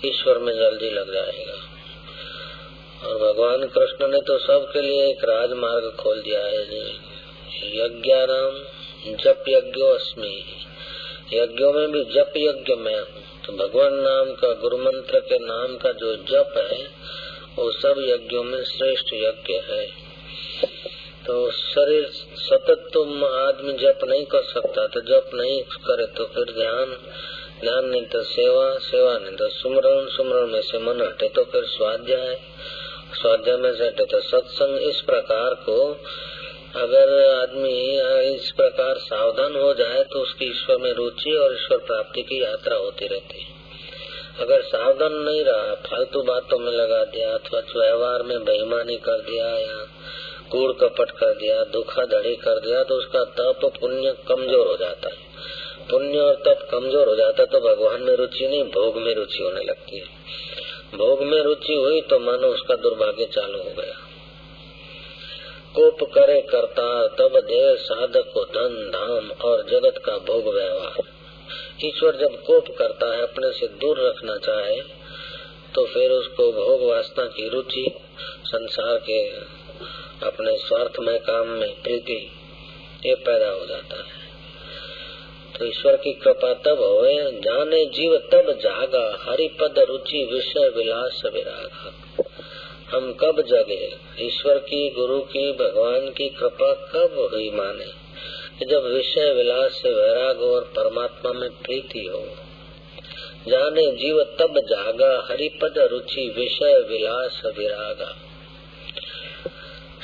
ईश्वर में जल्दी लग जाएगा। और भगवान कृष्ण ने तो सबके लिए एक राजमार्ग खोल दिया है। यज्ञानाम जप यज्ञो अस्मि, यज्ञों में भी जप यज्ञ मैं हूँ। तो भगवान नाम का, गुरु मंत्र के नाम का जो जप है वो सब यज्ञों में श्रेष्ठ यज्ञ है। तो शरीर सतत तुम आदमी जप नहीं कर सकता, तो जप नहीं करे तो फिर ध्यान नहीं तो सेवा नहीं तो सुमरण में से मन हटे तो फिर स्वाध्याय में से हटे तो सत्संग। इस प्रकार को अगर आदमी इस प्रकार सावधान हो जाए तो उसकी ईश्वर में रुचि और ईश्वर प्राप्ति की यात्रा होती रहती है। अगर सावधान नहीं रहा, फालतू बातों में लगा दिया अथवा व्यवहार में बेईमानी कर दिया या कूड़ कपट कर दिया, धोखाधड़ी कर दिया, तो उसका तप पुण्य कमजोर हो जाता है। पुण्य और तप कमजोर हो जाता है तो भगवान में रुचि नहीं, भोग में रुचि होने लगती है। भोग में रुचि हुई तो मानो उसका दुर्भाग्य चालू हो गया। कोप करे करतार तब दे साधक को धन धाम और जगत का भोग व्यवहार। ईश्वर जब कोप करता है, अपने से दूर रखना चाहे, तो फिर उसको भोग वासना की रुचि, संसार के अपने स्वार्थमय काम में प्रीति, ये पैदा हो जाता है। तो ईश्वर की कृपा तब होए जाने जीव तब जागा, हरि पद रुचि विषय विलास विरागा। हम कब जगे? ईश्वर की, गुरु की, भगवान की कृपा कब हुई माने? जब विषय विलास से वैराग और परमात्मा में प्रीति हो। जाने जीव तब जागा, हरि पद रुचि विषय विलास विरागा।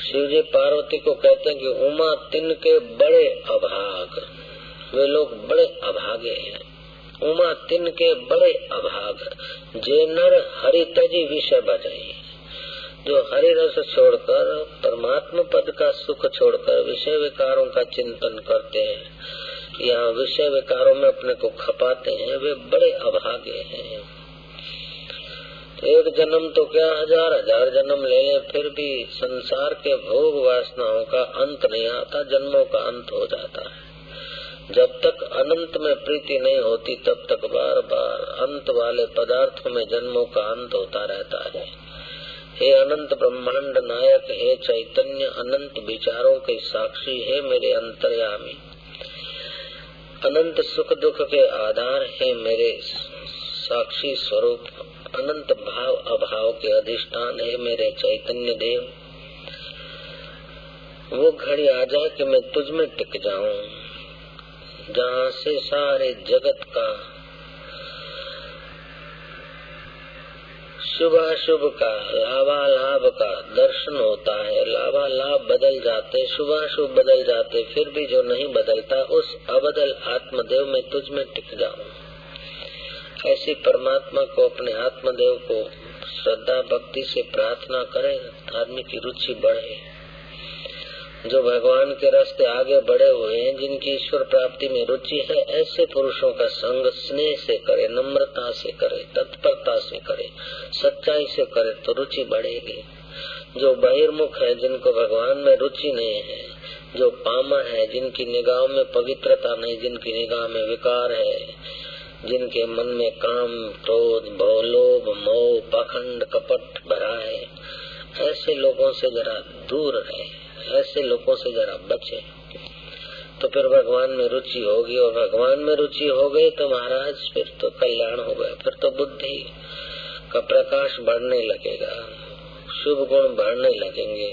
शिव जी पार्वती को कहते हैं कि उमा तिनके बड़े अभाग, वे लोग बड़े अभागे हैं। उमा तिनके बड़े अभाग, जे नर हरि तजी विषय बजाई। जो हरि रस छोड़कर, परमात्मा पद का सुख छोड़कर विषय विकारों का चिंतन करते हैं या विषय विकारों में अपने को खपाते हैं, वे बड़े अभागे हैं। एक जन्म तो क्या हजार हजार जन्म ले ले, फिर भी संसार के भोग वासनाओं का अंत नहीं आता, जन्मों का अंत हो जाता है। जब तक अनंत में प्रीति नहीं होती तब तक बार बार अंत वाले पदार्थों में जन्मों का अंत होता रहता है। हे अनंत ब्रह्मांड नायक, हे चैतन्य अनंत विचारों के साक्षी, हे मेरे अंतर्यामी, अनंत सुख दुख के आधार, हे मेरे साक्षी स्वरूप, अनंत भाव अभाव के अधिष्ठान, हे मेरे चैतन्य देव। वो घड़ी आ जाए कि मैं तुझ में टिक जाऊं, जहाँ से सारे जगत का शुभाशुभ का, लाभालाभ का दर्शन होता है। लाभालाभ बदल जाते, शुभाशुभ बदल जाते, फिर भी जो नहीं बदलता उस अबदल आत्मदेव में तुझ में टिक जाऊं। ऐसी परमात्मा को, अपने आत्मदेव को श्रद्धा भक्ति से प्रार्थना करे, आदमी की रुचि बढ़े। जो भगवान के रास्ते आगे बढ़े हुए हैं, जिनकी ईश्वर प्राप्ति में रुचि है, ऐसे पुरुषों का संग स्नेह से करे, नम्रता से करे, तत्परता से करे, सच्चाई से करे तो रुचि बढ़ेगी। जो बहिर्मुख है, जिनको भगवान में रुचि नहीं है, जो पामा है, जिनकी निगाहों में पवित्रता नहीं, जिनकी निगाह में विकार है, जिनके मन में काम, क्रोध, लोभ, मोह, पाखंड, कपट भरा है, ऐसे लोगों से जरा दूर रहे, ऐसे लोगों से जरा बचे, तो फिर भगवान में रुचि होगी। और भगवान में रुचि हो गई तो महाराज फिर तो कल्याण हो गया। फिर तो बुद्धि का प्रकाश बढ़ने लगेगा, शुभ गुण बढ़ने लगेंगे,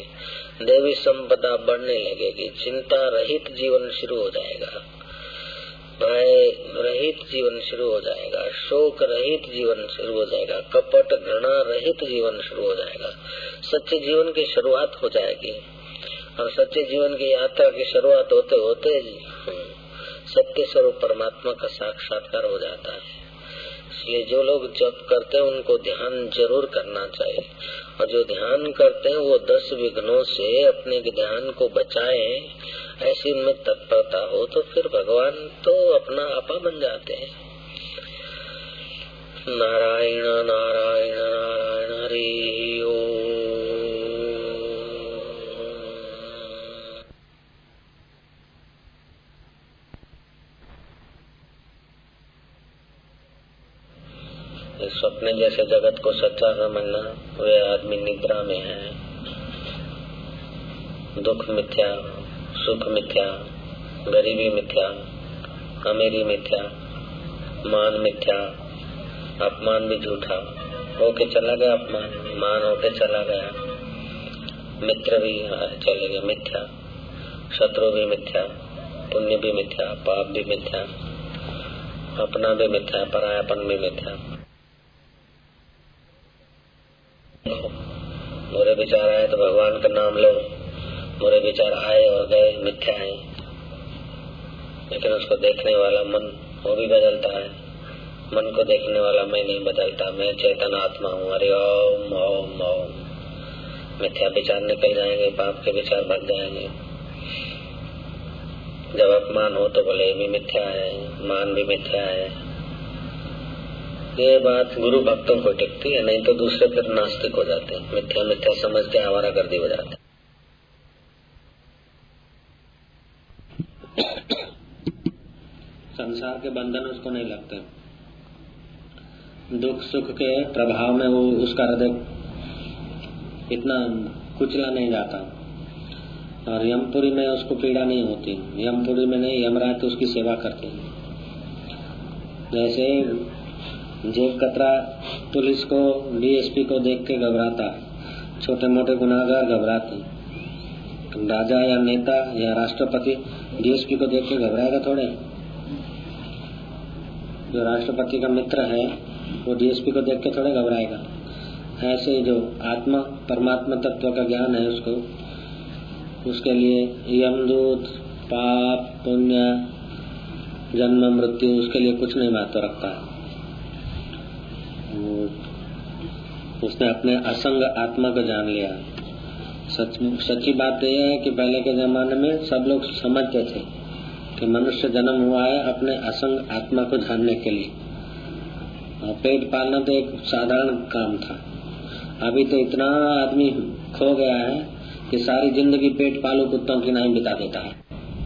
देवी संपदा बढ़ने लगेगी, चिंता रहित जीवन शुरू हो जाएगा, भय रहित जीवन शुरू हो जाएगा, शोक रहित जीवन शुरू हो जाएगा, कपट घृणा रहित जीवन शुरू हो जाएगा। सच्चे जीवन की शुरुआत हो जाएगी। और सच्चे जीवन की यात्रा की शुरुआत होते होते सत्य स्वरूप परमात्मा का साक्षात्कार हो जाता है। इसलिए जो लोग जप करते हैं उनको ध्यान जरूर करना चाहिए, और जो ध्यान करते हैं वो 10 विघ्नों से अपने ध्यान को बचाए, ऐसी उनमें तत्परता हो तो फिर भगवान तो अपना आपा बन जाते हैं। नारायण नारायण नारायण हरि ओम। स्वप्न जैसे जगत को सच्चा समझना, वे आदमी निद्रा में है। दुख मिथ्या, सुख मिथ्या, गरीबी मिथ्या, अमीरी मिथ्या, मान मिथ्या, अपमान भी झूठा होके चला गया, अपमान मान होके चला गया, मित्र भी चले गए मिथ्या, शत्रु भी मिथ्या, पुण्य भी मिथ्या, पाप भी मिथ्या, अपना भी मिथ्या, परायापन भी मिथ्या। बुरे विचार आए तो भगवान का नाम लो, बुरे विचार आए और गए, मिथ्या है। लेकिन उसको देखने वाला मन वो भी बदलता है, मन को देखने वाला मैं नहीं बदलता, मैं चेतन आत्मा हूँ। हरि ओम ओम ओम। मिथ्या विचार निकल जाएंगे, पाप के विचार भग जाएंगे। जब अपमान हो तो बोले भी मिथ्या है, मान भी मिथ्या है। ये बात गुरु भक्तों को टिकती है, नहीं तो दूसरे फिर नास्तिक हो जाते हैं, मिथ्या मिथ्या समझ के आवारागर्दी हो जाते हैं। संसार के बंधन उसको नहीं लगते, दुख सुख के प्रभाव में वो उसका हृदय इतना कुचला नहीं जाता, और यमपुरी में उसको पीड़ा नहीं होती। यमपुरी में नहीं, यमराज तो उसकी सेवा करते हैं। जैसे जेब कतरा पुलिस को, डीएसपी को देख के घबराता है, छोटे मोटे गुनाहगार घबराते हैं। राजा या नेता या राष्ट्रपति डीएसपी को देख के घबराएगा थोड़े? जो राष्ट्रपति का मित्र है वो डीएसपी को देख के थोड़े घबराएगा। ऐसे जो आत्मा परमात्मा तत्व का ज्ञान है उसको, उसके लिए यमदूत, पाप, पुण्य, जन्म मृत्यु उसके लिए कुछ नहीं महत्व रखता है। उसने अपने असंग आत्मा को जान लिया। सच्ची बात यह है कि पहले के जमाने में सब लोग समझते थे कि मनुष्य जन्म हुआ है अपने असंग आत्मा को जानने के लिए, और पेट पालना तो एक साधारण काम था। अभी तो इतना आदमी खो गया है कि सारी जिंदगी पेट पालू कुत्तों की नहीं बिता देता है।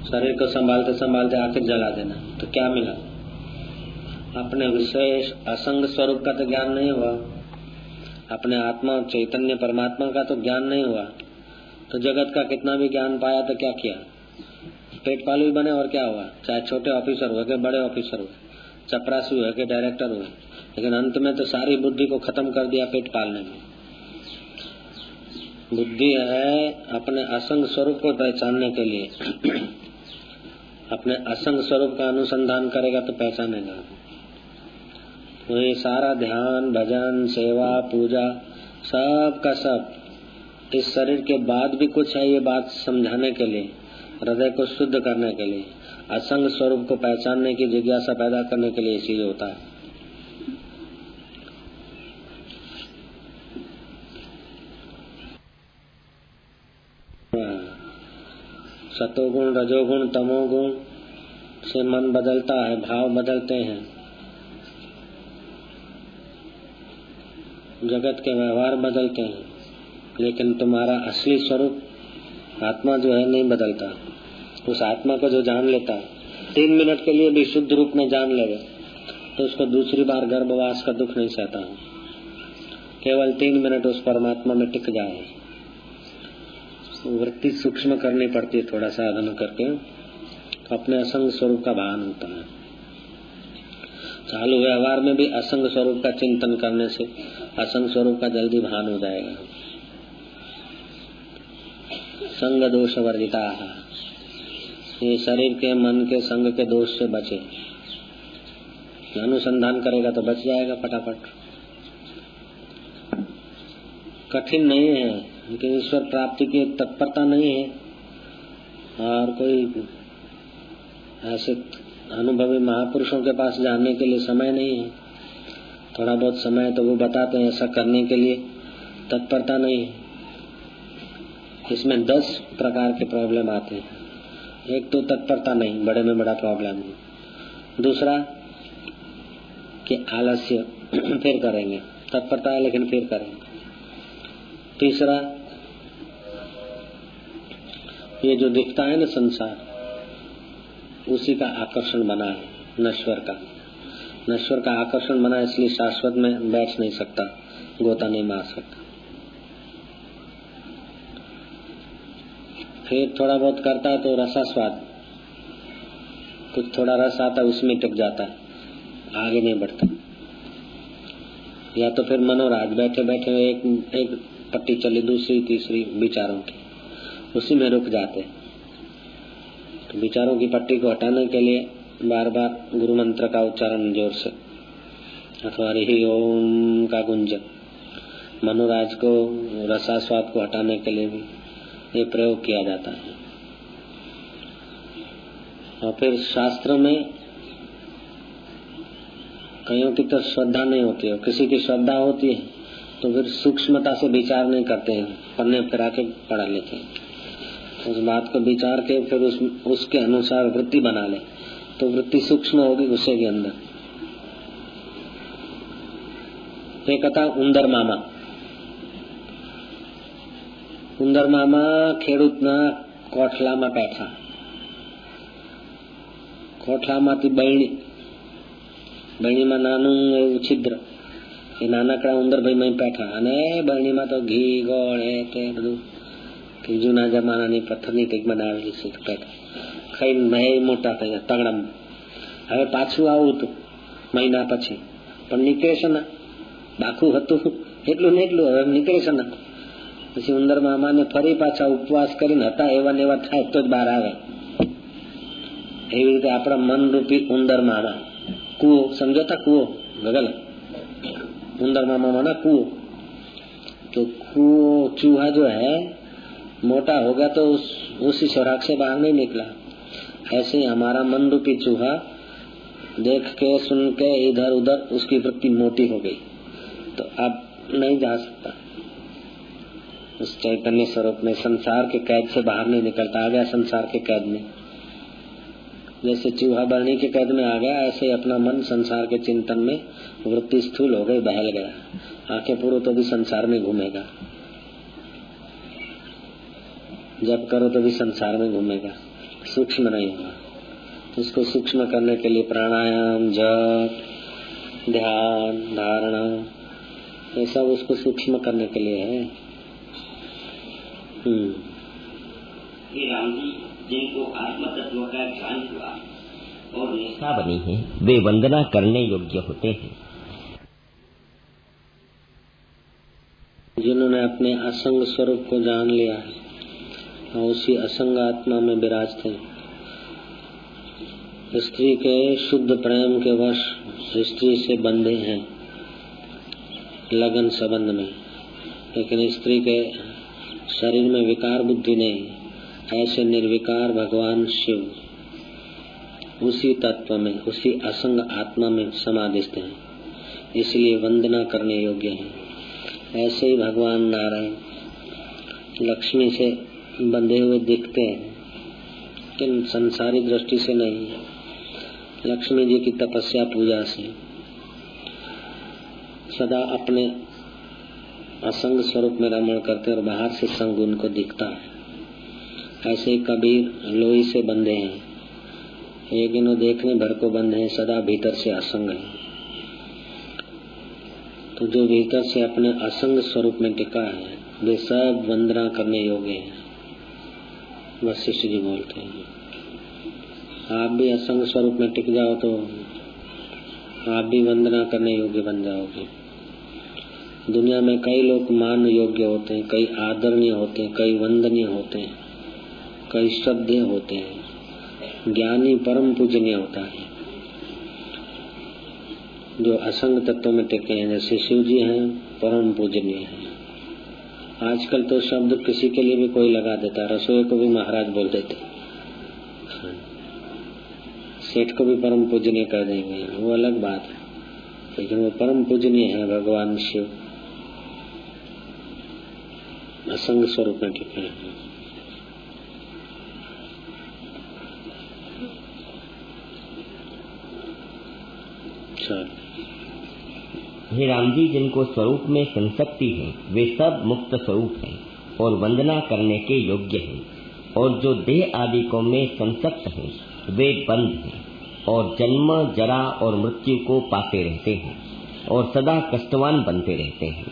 शरीर को संभालते संभालते आखिर जला देना, तो क्या मिला? अपने विशेष असंग स्वरूप का तो ज्ञान नहीं हुआ, अपने आत्मा चैतन्य परमात्मा का तो ज्ञान नहीं हुआ। तो जगत का कितना भी ज्ञान पाया तो क्या किया? पेट पालू ही बने, और क्या हुआ? चाहे छोटे ऑफिसर हुए कि बड़े ऑफिसर हुए, चपरासी हुए कि डायरेक्टर हुए, लेकिन अंत में तो सारी बुद्धि को खत्म कर दिया पेट पालने में। बुद्धि है अपने असंग स्वरूप को पहचानने के लिए। अपने असंग स्वरूप का अनुसंधान करेगा तो पहचानेगा। तो ये सारा ध्यान, भजन, सेवा, पूजा सब का सब इस शरीर के बाद भी कुछ है, ये बात समझाने के लिए, हृदय को शुद्ध करने के लिए, असंग स्वरूप को पहचानने की जिज्ञासा पैदा करने के लिए इसीलिए होता है। सतोगुण, रजोगुण, तमोगुण से मन बदलता है, भाव बदलते हैं, जगत के व्यवहार बदलते हैं, लेकिन तुम्हारा असली स्वरूप आत्मा जो है नहीं बदलता। उस आत्मा को जो जान लेता है, 3 मिनट के लिए भी शुद्ध रूप में जान लेगा तो उसको दूसरी बार गर्भवास का दुख नहीं सहता है। केवल 3 मिनट उस परमात्मा में टिक जाए। वृत्ति सूक्ष्म करनी पड़ती है, थोड़ा साधन करके अपने असंग स्वरूप का भान होता है। चालू व्यवहार में भी असंग स्वरूप का चिंतन करने से असंग स्वरूप का जल्दी भान हो जाएगा। संग दोष वर्जिता, ये शरीर के मन के संग के दोष से बचे। अनुसंधान करेगा तो बच जाएगा फटाफट। कठिन नहीं है, लेकिन ईश्वर प्राप्ति की तत्परता नहीं है और कोई ऐसे अनुभवी महापुरुषों के पास जाने के लिए समय नहीं है। थोड़ा बहुत समय तो वो बताते हैं, ऐसा करने के लिए तत्परता नहीं है। इसमें 10 प्रकार के प्रॉब्लम आते हैं। एक तो तत्परता नहीं, बड़े में बड़ा प्रॉब्लम है। दूसरा कि आलस्य, फिर करेंगे, तत्परता है लेकिन फिर करेंगे। तीसरा, ये जो दिखता है ना संसार, उसी का आकर्षण बना है, नश्वर का आकर्षण बना, इसलिए शाश्वत में बैठ नहीं सकता, गोता नहीं मार सकता। फिर थोड़ा बहुत करता है तो रसास्वाद, कुछ थोड़ा रस आता है उसमें टिक जाता है, आगे नहीं बढ़ता। या तो फिर मनोराज, बैठे बैठे एक पट्टी चली, दूसरी तीसरी विचारों की, उसी में रुक जाते। तो विचारों की पट्टी को हटाने के लिए बार बार गुरु मंत्र का उच्चारण जोर से, अथवा हरि ओम का गुंजन। मनोराज को, रसास्वाद को हटाने के लिए भी ये प्रयोग किया जाता है। और फिर शास्त्र में कईयों की तो श्रद्धा नहीं होती है, किसी की श्रद्धा होती है तो फिर सूक्ष्मता से विचार नहीं करते हैं, पन्ने फिरा के पढ़ा लेते हैं। उस बात को विचार के फिर उसके अनुसार वृत्ति बना ले तो वृत्ति सूक्ष्म होगी गुस्से के अंदर। एक कथा उंदर मामा ખેડૂતના કોઠલામાં બેઠા, કોઠલામાંથી બરણીમાં નાનું એવું છિદ્ર, એ નાનકડા ઉંદરભાઈ માં બેઠા અને બરણીમાં તો ઘી ગોળ તે બધું જૂના જમાનાની પથ્થરની કંઈક બનાવેલી છે, બેઠા ખાઈને મેં મોટા થયા તગડા। હવે પાછું આવું હતું મહિના પછી, પણ નીકળે છે ને, બાકું હતું એટલું ને એટલું, હવે નીકળે છે ને। પછી ઉંદર મામા ને ફરી પાછા ઉપવાસ કરીને હતા એવા ને એવા થાય તો જ બહાર આવે। એવી રીતે આપણા મન રૂપી ઉંદર મામા, કુઓ समझो था, कुओ गगल, उंदर मामा माना कुओ। तो कुओ चूहा जो है मोटा होगा तो उसी सुराख से बाहर नहीं निकला। ऐसे ही हमारा मन रूपी चूहा देख के सुन के इधर उधर उसकी वृत्ति मोटी हो गई, तो अब नहीं जा सकता उस चैतन्य स्वरूप में। संसार के कैद से बाहर नहीं निकलता, आ गया संसार के कैद में। जैसे चूहा बरनी के कैद में आ गया, ऐसे अपना मन संसार के चिंतन में वृत्ति स्थूल हो गई, बहल गया। आंखें पूरो तो भी संसार में घूमेगा, जब करो तो भी संसार में घूमेगा, सूक्ष्म नहीं होगा। इसको सूक्ष्म करने के लिए प्राणायाम, जप, ध्यान, धारणा, ये सब उसको सूक्ष्म करने के लिए है। जिनको आत्म तत्व का ज्ञान हुआ और निष्ठा बनी है, वे वंदना करने योग्य होते हैं। जिन्होंने अपने असंग स्वरूप को जान लिया है और उसी असंग आत्मा में विराजते हैं। स्त्री के शुद्ध प्रेम के वश स्त्री से बंधे हैं लगन संबंध में, लेकिन स्त्री के शरीर में विकार बुद्धि नहीं। ऐसे निर्विकार भगवान शिव उसी तत्व में, उसी असंग आत्मा में समाधिस्थ हैं, इसलिए वंदना करने योग्य हैं। ऐसे ही भगवान नारायण लक्ष्मी से बंधे हुए दिखते हैं, लेकिन संसारी दृष्टि से नहीं है। लक्ष्मी जी की तपस्या पूजा से सदा अपने असंग स्वरूप में रमण करते और बाहर से संग उनको दिखता है। ऐसे कबीर लोई से बंधे हैं, लेकिन वो देखने भर को बंधे हैं, सदा भीतर से असंग है। तो जो भीतर से अपने असंग स्वरूप में टिका है वे सब वंदना करने योग्य हैं। वशिष्ठ जी बोलते हैं आप भी असंग स्वरूप में टिक जाओ तो आप भी वंदना करने योग्य बन जाओगे। दुनिया में कई लोग मान योग्य होते हैं, कई आदरणीय होते हैं, कई वंदनीय होते हैं, कई श्रद्धेय होते हैं। ज्ञानी परम पूजनीय होता है। जो असंग तत्व में टिके हैं जैसे शिव जी हैं परम पूजनीय हैं। आजकल तो शब्द किसी के लिए भी कोई लगा देता, रसोई को भी महाराज बोल देते, सेठ को भी परम पूजनीय कर देंगे, वो अलग बात है, लेकिन वो परम पूजनीय है भगवान शिव, असंग स्वरूप में टिके हैं। हे राम जी, जिनको स्वरूप में संशक्ति है वे सब मुक्त स्वरूप हैं और वंदना करने के योग्य हैं, और जो देह आदिकों में संशक्त हैं वे बंद हैं और जन्म जरा और मृत्यु को पाते रहते हैं और सदा कष्टवान बनते रहते हैं।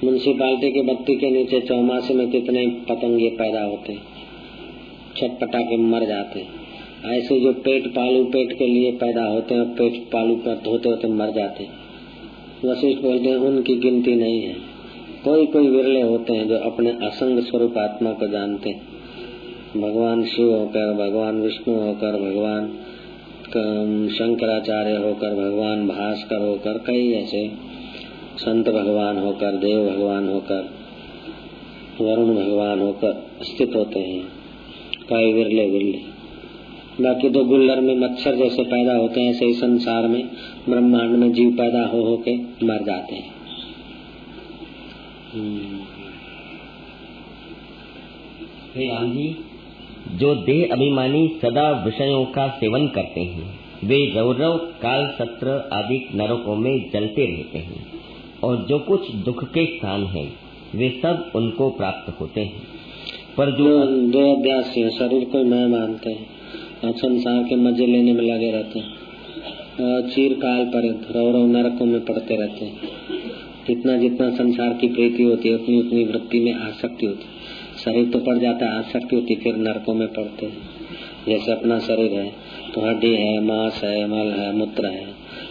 म्युनिसिपालिटी के बत्ती के नीचे चौमासे में कितने पतंगे पैदा होते हैं, छटपटा के मर जाते हैं। ऐसे जो पेट के लिए पैदा होते हैं, पेट पालू पर होते होते मर जाते हैं। वशिष्ठ बोलते हैं उनकी गिनती नहीं है। कोई कोई विरले होते हैं जो अपने असंग स्वरूप आत्मा को जानते हैं। भगवान शिव होकर, भगवान विष्णु होकर, भगवान शंकराचार्य होकर, भगवान भास्कर होकर, कई ऐसे संत भगवान होकर, देव भगवान होकर, वरुण भगवान होकर स्थित होते हैं। कई विरले बाकी तो गुल्लर में मच्छर जैसे पैदा होते हैं, ऐसे ही संसार में ब्रह्मांड में जीव पैदा हो के मर जाते हैं। हे राम जी, जो देह अभिमानी सदा विषयों का सेवन करते हैं वे रौरव काल सत्र आदि नरकों में जलते रहते हैं, और जो कुछ दुख के स्थान हैं वे सब उनको प्राप्त होते हैं। पर जो दो अभ्यास शरीर को मैं मानते हैं और संसार के मजे लेने में लगे रहते हैं और चिरकाल पर रौरव नरकों में पड़ते रहते हैं। जितना जितना संसार की प्रीति होती है उतनी उतनी वृत्ति में आसक्ति होती है। शरीर तो पड़ जाता है, आसक्ति होती, फिर नरकों में पड़ते हैं। जैसे अपना शरीर है तो हड्डी है, मांस है, मल है, मूत्र है,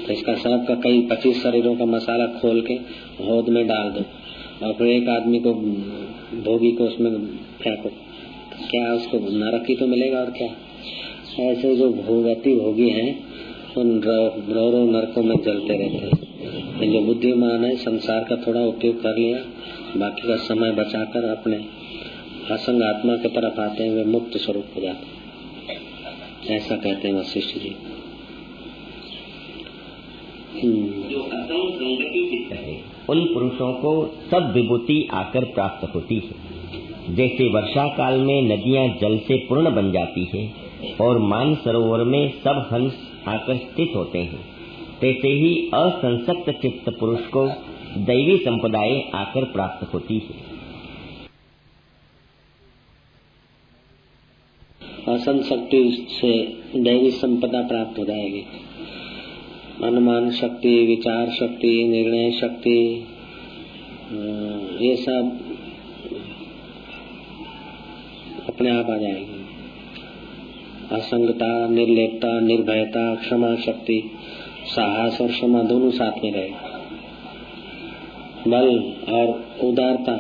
तो इसका सब का कई 25 शरीरों का मसाला खोल के होद में डाल दो और फिर एक आदमी को भोगी को उसमें फेंको, क्या उसको नरक ही तो मिलेगा और क्या। ऐसे जो भोगी हैं उन रौरव नरकों में जलते रहते हैं। जो बुद्धिमान है संसार का थोड़ा उपयोग कर लिया, बाकी का समय बचाकर अपने असंग आत्मा की तरफ आते हैं, वे मुक्त स्वरूप हो जाते हैं। ऐसा कहते हैं वशिष्ठ जी। जो असंग संगति चित्त है उन पुरुषों को सब विभूति आकर प्राप्त होती है। जैसे वर्षा काल में नदियां जल से पूर्ण बन जाती है और मान सरोवर में सब हंस आकर स्थित होते हैं, तैसे ही असंसक्त चित्त पुरुष को दैवी संपदाएं आकर प्राप्त होती है। असंशक्ति से दैवी संपदा प्राप्त हो जाएगी। अनुमान शक्ति, विचार शक्ति, निर्णय शक्ति, ये सब अपने आप आ जाएगी। असंगता, निर्लेपता, निर्भयता, क्षमा शक्ति, साहस और क्षमा दोनों साथ में रहे। बल और उदारता,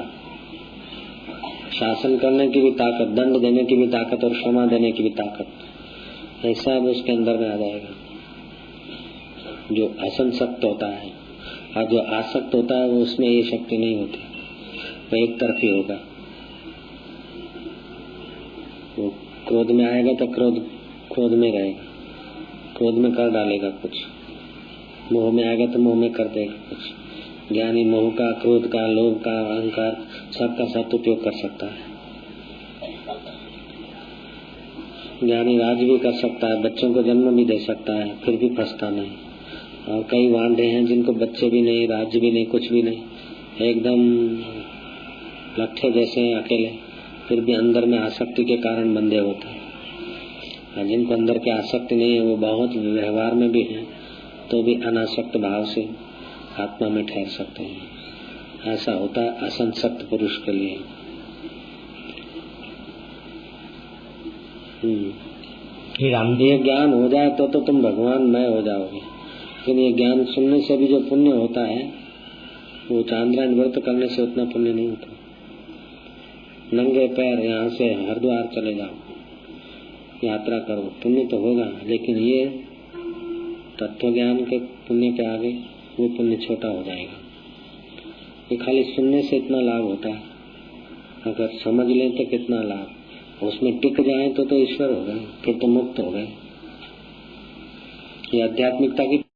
शासन करने की भी ताकत, दंड देने की भी ताकत और क्षमा देने की भी ताकत, ये सब उसके अंदर में आ जाएगा। जो असंसक्त होता है और जो आसक्त होता है वो उसमें ये शक्ति नहीं होती, वो एक तरफी होगा। वो क्रोध में आएगा तो क्रोध में रहेगा, क्रोध में कर डालेगा कुछ, मोह में आएगा तो मोह में कर देगा कुछ, ज्ञानी मोह का, क्रोध का, लोभ का, अहंकार सबका सदुपयोग कर सकता है। ज्ञानी राज भी कर सकता है, बच्चों को जन्म भी दे सकता है, फिर भी फंसता नहीं। और कई वांढे हैं जिनको बच्चे भी नहीं, राज्य भी नहीं, कुछ भी नहीं, एकदम लट्ठे जैसे हैं अकेले, फिर भी अंदर में आसक्ति के कारण बंधे होते हैं। जिनको अंदर की आसक्ति नहीं है वो बहुत व्यवहार में भी है तो भी अनासक्त भाव से आत्मा में ठहर सकते हैं। ऐसा होता है असंसक्त पुरुष के लिए। ये ज्ञान हो जाए तो तुम भगवानमय हो जाओगे। लेकिन ये ज्ञान सुनने से भी जो पुण्य होता है वो चांद्रायण व्रत करने से उतना पुण्य नहीं होता। नंगे पैर यहाँ से हरिद्वार चले जाओ, यात्रा करो, पुण्य तो होगा, लेकिन ये तत्व ज्ञान के पुण्य के आगे वो पुण्य छोटा हो जाएगा। ये खाली सुनने से इतना लाभ होता है, अगर समझ लें तो कितना लाभ, उसमें टिक जाए तो ईश्वर हो गए, फिर तो मुक्त हो गए। ये आध्यात्मिकता की